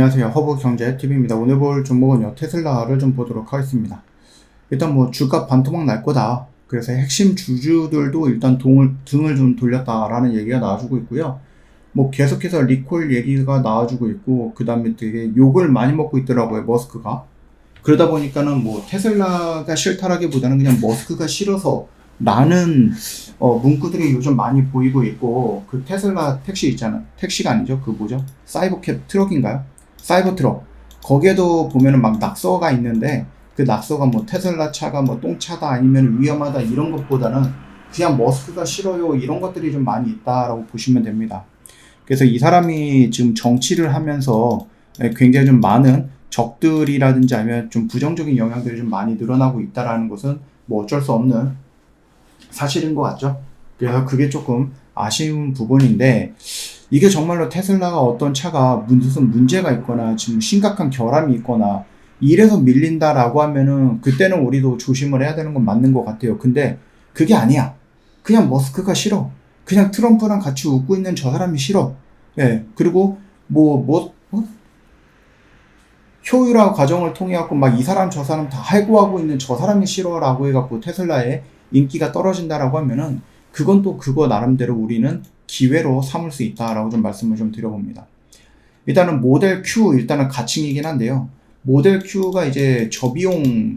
안녕하세요. 허브경제TV입니다. 오늘 볼 종목은요, 테슬라를 좀 보도록 하겠습니다. 일단 뭐 주가 반토막 날 거다. 그래서 핵심 주주들도 일단 등을 좀 돌렸다라는 얘기가 나와주고 있고요. 뭐 계속해서 리콜 얘기가 나와주고 있고, 그 다음에 되게 욕을 많이 먹고 있더라고요, 머스크가. 그러다 보니까는 뭐 테슬라가 싫다라기보다는 그냥 머스크가 싫어서 라는 문구들이 요즘 많이 보이고 있고, 그 테슬라 택시 있잖아. 택시가 아니죠. 그 뭐죠? 사이버캡 트럭인가요? 사이버 트럭. 거기에도 보면은 막 낙서가 있는데, 그 낙서가 뭐 테슬라 차가 뭐 똥차다 아니면 위험하다 이런 것보다는 그냥 머스크가 싫어요 이런 것들이 좀 많이 있다라고 보시면 됩니다. 그래서 이 사람이 지금 정치를 하면서 굉장히 좀 많은 적들이라든지 아니면 좀 부정적인 영향들이 좀 많이 늘어나고 있다라는 것은 뭐 어쩔 수 없는 사실인 것 같죠. 그래서 그게 조금 아쉬운 부분인데, 이게 정말로 테슬라가 어떤 차가 무슨 문제가 있거나 지금 심각한 결함이 있거나 이래서 밀린다라고 하면은 그때는 우리도 조심을 해야 되는 건 맞는 것 같아요. 근데 그게 아니야. 그냥 머스크가 싫어. 그냥 트럼프랑 같이 웃고 있는 저 사람이 싫어. 예. 그리고 효율화 과정을 통해 갖고 막 이 사람 저 사람 다 해고하고 있는 저 사람이 싫어라고 해갖고 테슬라의 인기가 떨어진다라고 하면은 그건 또 그거 나름대로 우리는 기회로 삼을 수 있다라고 좀 말씀을 좀 드려봅니다. 일단은 모델 Q 일단은 가칭이긴 한데요. 모델 Q가 이제 저비용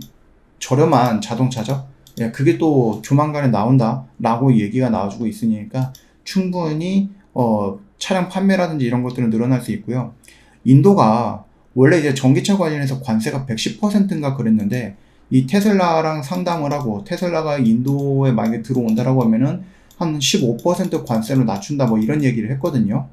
저렴한 자동차죠. 예, 그게 또 조만간에 나온다라고 얘기가 나와주고 있으니까 충분히 차량 판매라든지 이런 것들은 늘어날 수 있고요. 인도가 원래 이제 전기차 관련해서 관세가 110%인가 그랬는데, 이 테슬라랑 상담을 하고 테슬라가 인도에 만약에 들어온다라고 하면은 한 15% 관세로 낮춘다 뭐 이런 얘기를 했거든요.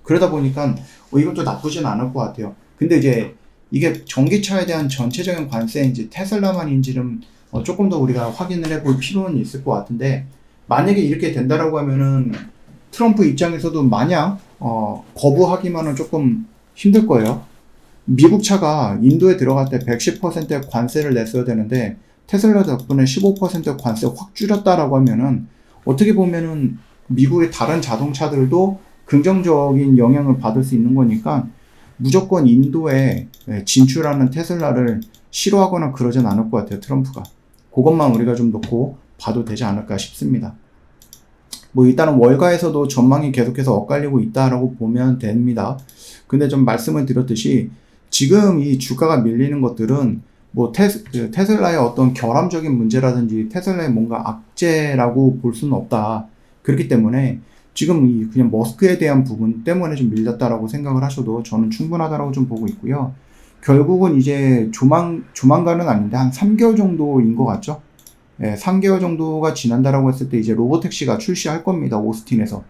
그러다 보니까 이것도 나쁘진 않을 것 같아요. 근데 이제 이게 전기차에 대한 전체적인 관세인지 테슬라만인지는 조금 더 우리가 확인을 해볼 필요는 있을 것 같은데, 만약에 이렇게 된다라고 하면은 트럼프 입장에서도 마냥 거부하기만은 조금 힘들 거예요. 미국 차가 인도에 들어갈 때 110%의 관세를 냈어야 되는데 테슬라 덕분에 15% 관세 확 줄였다라고 하면은 어떻게 보면은 미국의 다른 자동차들도 긍정적인 영향을 받을 수 있는 거니까 무조건 인도에 진출하는 테슬라를 싫어하거나 그러진 않을 것 같아요, 트럼프가. 그것만 우리가 좀 놓고 봐도 되지 않을까 싶습니다. 뭐 일단은 월가에서도 전망이 계속해서 엇갈리고 있다라고 보면 됩니다. 근데 좀 말씀을 드렸듯이 지금 이 주가가 밀리는 것들은 뭐 테슬라의 어떤 결함적인 문제라든지 테슬라의 뭔가 악재라고 볼 수는 없다. 그렇기 때문에 지금 이 그냥 머스크에 대한 부분 때문에 좀 밀렸다라고 생각을 하셔도 저는 충분하다라고 좀 보고 있고요. 결국은 이제 조만간은 아닌데 한 3개월 정도인 것 같죠? 예, 3개월 정도가 지난다라고 했을 때 이제 로보택시가 출시할 겁니다. 오스틴에서.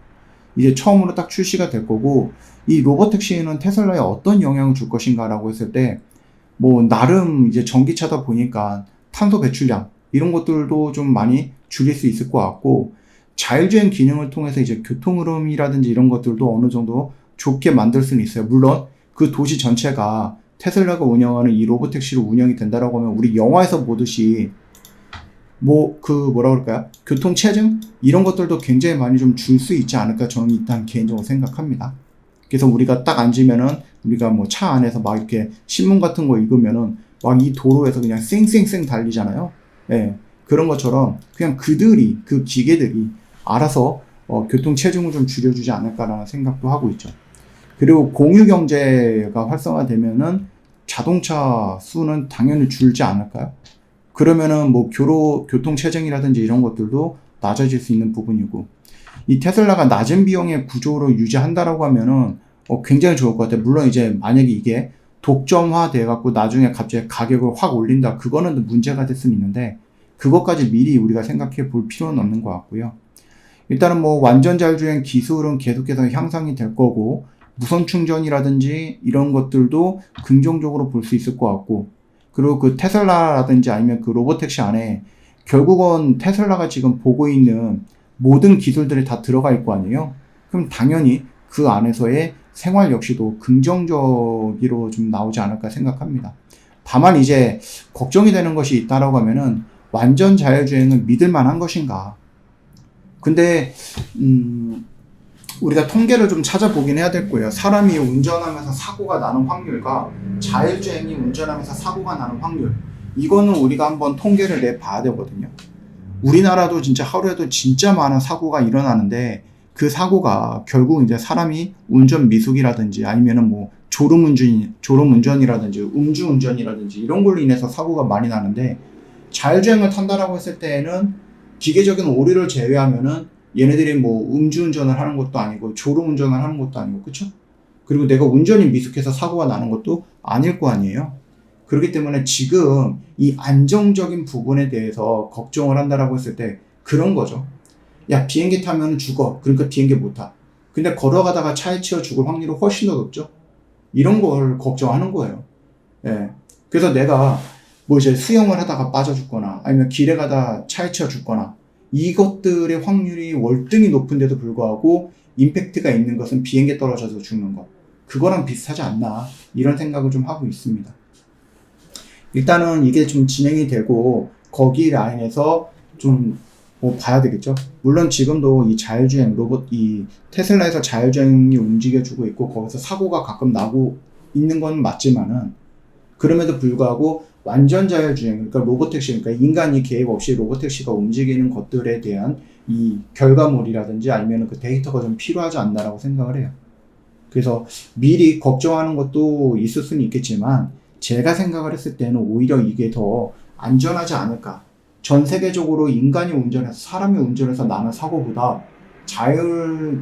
이제 처음으로 딱 출시가 될 거고, 이 로보택시는 테슬라에 어떤 영향을 줄 것인가라고 했을 때, 뭐, 나름 이제 전기차다 보니까 탄소 배출량, 이런 것들도 좀 많이 줄일 수 있을 것 같고, 자율주행 기능을 통해서 이제 교통 흐름이라든지 이런 것들도 어느 정도 좋게 만들 수는 있어요. 물론 그 도시 전체가 테슬라가 운영하는 이 로보택시로 운영이 된다라고 하면 우리 영화에서 보듯이 뭐라 그럴까요? 교통 체증? 이런 것들도 굉장히 많이 좀 줄 수 있지 않을까 저는 일단 개인적으로 생각합니다. 그래서 우리가 딱 앉으면은 우리가 뭐 차 안에서 막 이렇게 신문 같은 거 읽으면은 막 이 도로에서 그냥 쌩쌩쌩 달리잖아요. 예. 그런 것처럼 그냥 그 기계들이 알아서 교통 체증을 좀 줄여주지 않을까라는 생각도 하고 있죠. 그리고 공유 경제가 활성화되면은 자동차 수는 당연히 줄지 않을까요? 그러면은 뭐 교통 체증이라든지 이런 것들도 낮아질 수 있는 부분이고, 이 테슬라가 낮은 비용의 구조로 유지한다라고 하면은 굉장히 좋을 것 같아요. 물론 이제 만약에 이게 독점화 돼 갖고 나중에 갑자기 가격을 확 올린다, 그거는 문제가 될 수는 있는데 그것까지 미리 우리가 생각해 볼 필요는 없는 것 같고요. 일단은 뭐 완전 자율주행 기술은 계속해서 향상이 될 거고, 무선 충전이라든지 이런 것들도 긍정적으로 볼 수 있을 것 같고, 그리고 그 테슬라라든지 아니면 그 로보택시 안에 결국은 테슬라가 지금 보고 있는 모든 기술들이 다 들어가 있을 거 아니에요? 그럼 당연히 그 안에서의 생활 역시도 긍정적으로 좀 나오지 않을까 생각합니다. 다만 이제 걱정이 되는 것이 있다라고 하면은 완전 자율주행은 믿을 만한 것인가? 근데 우리가 통계를 좀 찾아보긴 해야 될 거예요. 사람이 운전하면서 사고가 나는 확률과 자율주행이 운전하면서 사고가 나는 확률, 이거는 우리가 한번 통계를 내봐야 되거든요. 우리나라도 진짜 하루에도 진짜 많은 사고가 일어나는데 그 사고가 결국 이제 사람이 운전 미숙이라든지 아니면은 뭐 졸음운전이라든지 음주운전이라든지 이런 걸로 인해서 사고가 많이 나는데, 자율주행을 탄다라고 했을 때에는 기계적인 오류를 제외하면은 얘네들이 뭐 음주운전을 하는 것도 아니고 졸음운전을 하는 것도 아니고, 그쵸? 그리고 내가 운전이 미숙해서 사고가 나는 것도 아닐 거 아니에요. 그렇기 때문에 지금 이 안정적인 부분에 대해서 걱정을 한다라고 했을 때 그런 거죠. 야, 비행기 타면 죽어. 그러니까 비행기 못 타. 근데 걸어가다가 차에 치여 죽을 확률이 훨씬 더 높죠. 이런 걸 걱정하는 거예요. 예. 그래서 내가 뭐 이제 수영을 하다가 빠져 죽거나 아니면 길에 가다 차에 치여 죽거나, 이것들의 확률이 월등히 높은데도 불구하고 임팩트가 있는 것은 비행기에 떨어져서 죽는 것. 그거랑 비슷하지 않나, 이런 생각을 좀 하고 있습니다. 일단은 이게 좀 진행이 되고 거기 라인에서 좀 뭐 봐야 되겠죠. 물론 지금도 이 자율주행 로봇, 이 테슬라에서 자율주행이 움직여주고 있고 거기서 사고가 가끔 나고 있는 건 맞지만은, 그럼에도 불구하고 완전 자율주행, 그러니까 로봇택시, 그러니까 인간이 개입 없이 로봇택시가 움직이는 것들에 대한 이 결과물이라든지 아니면 그 데이터가 좀 필요하지 않나라고 생각을 해요. 그래서 미리 걱정하는 것도 있을 수는 있겠지만 제가 생각을 했을 때는 오히려 이게 더 안전하지 않을까. 전 세계적으로 인간이 운전해서 사람이 운전해서 나는 사고보다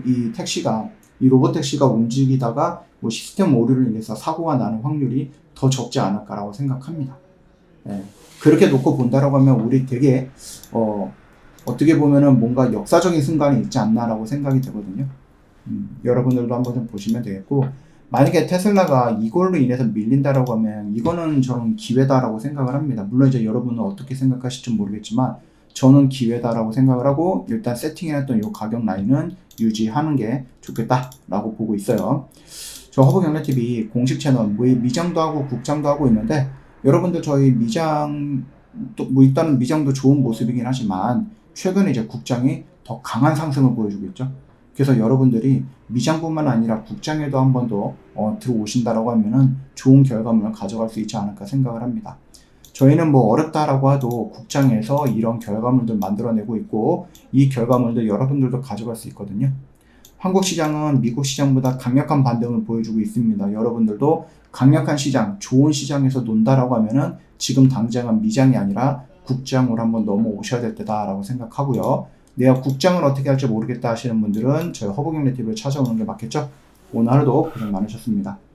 이 택시가, 이 로봇 택시가 움직이다가 뭐 시스템 오류를 인해서 사고가 나는 확률이 더 적지 않을까라고 생각합니다. 예. 그렇게 놓고 본다라고 하면 우리 되게 어떻게 보면은 뭔가 역사적인 순간이 있지 않나라고 생각이 되거든요. 여러분들도 한번 좀 보시면 되겠고, 만약에 테슬라가 이걸로 인해서 밀린다라고 하면 이거는 저는 기회다라고 생각을 합니다. 물론 이제 여러분은 어떻게 생각하실지 모르겠지만 저는 기회다라고 생각을 하고 일단 세팅해놨던 이 가격 라인은 유지하는 게 좋겠다라고 보고 있어요. 저 허브경제TV 공식 채널 미장도 하고 국장도 하고 있는데, 여러분들 저희 미장 뭐 일단은 미장도 좋은 모습이긴 하지만 최근에 이제 국장이 더 강한 상승을 보여주고 있죠. 그래서 여러분들이 미장뿐만 아니라 국장에도 한 번 더 들어오신다라고 하면은 좋은 결과물을 가져갈 수 있지 않을까 생각을 합니다. 저희는 뭐 어렵다라고 해도 국장에서 이런 결과물들 만들어내고 있고 이 결과물들 여러분들도 가져갈 수 있거든요. 한국 시장은 미국 시장보다 강력한 반등을 보여주고 있습니다. 여러분들도 강력한 시장, 좋은 시장에서 논다라고 하면은 지금 당장은 미장이 아니라 국장으로 한번 넘어오셔야 될 때다라고 생각하고요. 내가 국장을 어떻게 할지 모르겠다 하시는 분들은 저희 허브경제TV를 찾아오는 게 맞겠죠? 오늘 하루도 고생 많으셨습니다.